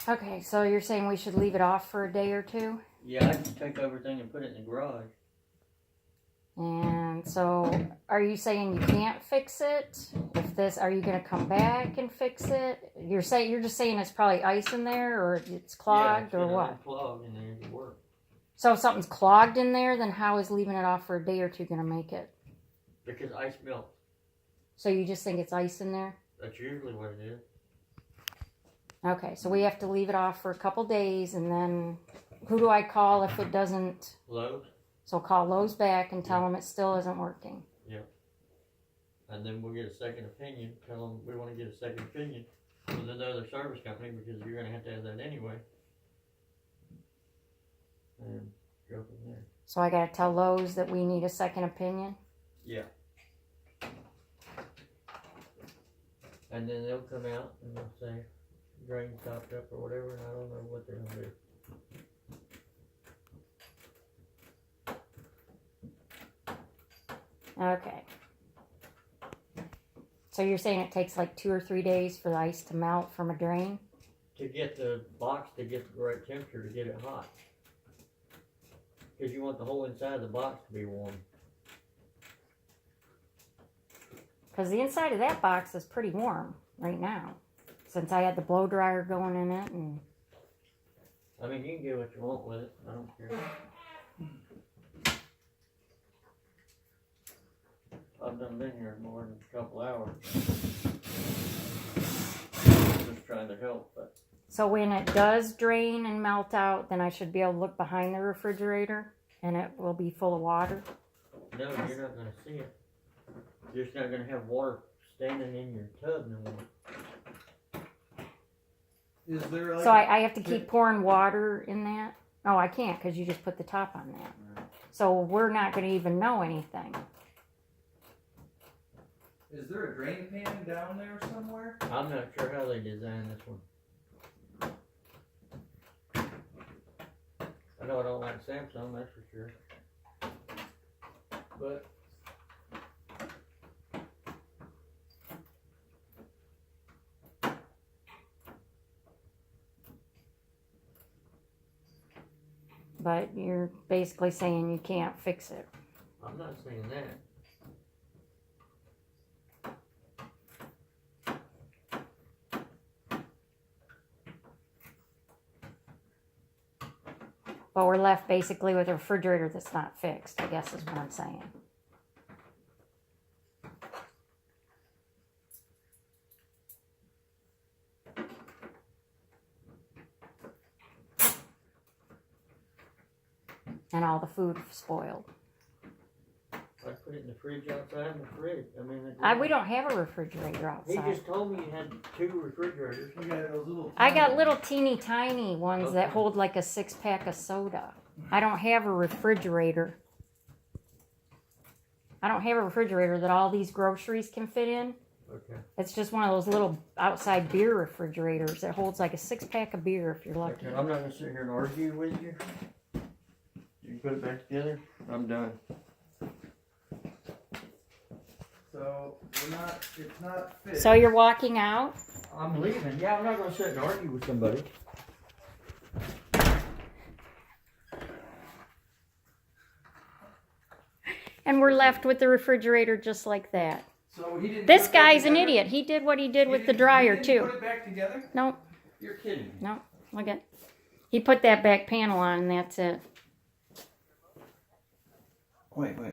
Okay, so you're saying we should leave it off for a day or two? Yeah, I just take everything and put it in the garage. And so, are you saying you can't fix it? Are you going to come back and fix it? You're just saying it's probably ice in there, or it's clogged, or what? Clogged in there to work. So if something's clogged in there, then how is leaving it off for a day or two going to make it? Because ice melts. So you just think it's ice in there? That's usually what it is. Okay, so we have to leave it off for a couple days, and then who do I call if it doesn't? Lowe's. So call Lowe's back and tell them it still isn't working. Yep. And then we'll get a second opinion. Tell them we want to get a second opinion from another service company because you're going to have that anyway. And go from there. So I got to tell Lowe's that we need a second opinion? Yeah. And then they'll come out and they'll say drain stopped up or whatever, and I don't know what they're going to do. Okay. So you're saying it takes like 2 or 3 days for the ice to melt from a drain? To get the box to get the right temperature to get it hot. Because you want the whole inside of the box to be warm. Because the inside of that box is pretty warm right now. Since I had the blow dryer going in it. And I mean, you can get what you want with it. I don't care. I've done been here more than a couple hours. Just trying to help, but. So when it does drain and melt out, then I should be able to look behind the refrigerator and it will be full of water? No, you're not going to see it. You're just not going to have water standing in your tub no more. Is there like So I have to keep pouring water in that? Oh, I can't because you just put the top on that. Right. So we're not going to even know anything. Is there a drain pan down there somewhere? I'm not sure how they designed this one. I know I don't like Samsung, that's for sure. But But you're basically saying you can't fix it. I'm not saying that. But we're left basically with a refrigerator that's not fixed, I guess is what I'm saying. And all the food spoiled. I put it in the fridge outside in the fridge. I mean, We don't have a refrigerator he outside. just told me you had 2 refrigerators. We got those little. I got little teeny tiny ones that Okay. hold like a 6-pack of soda. I don't have a refrigerator. I don't have a refrigerator that all these groceries can fit in. Okay. It's just one of those little outside beer refrigerators that holds like a 6-pack of beer if you're lucky. Okay. I'm not gonna sit here and argue with you. You put it back together. I'm done. So it's not fit. So you're walking out? I'm leaving. Yeah, I'm not gonna sit and argue with somebody. And we're left with the refrigerator just like that. So he didn't. This put it back guy's an together? idiot. He did what he did with the He dryer didn't too. Put it back together? Nope, You're kidding me. nope. Look at. He put that back panel on and that's it. Wait.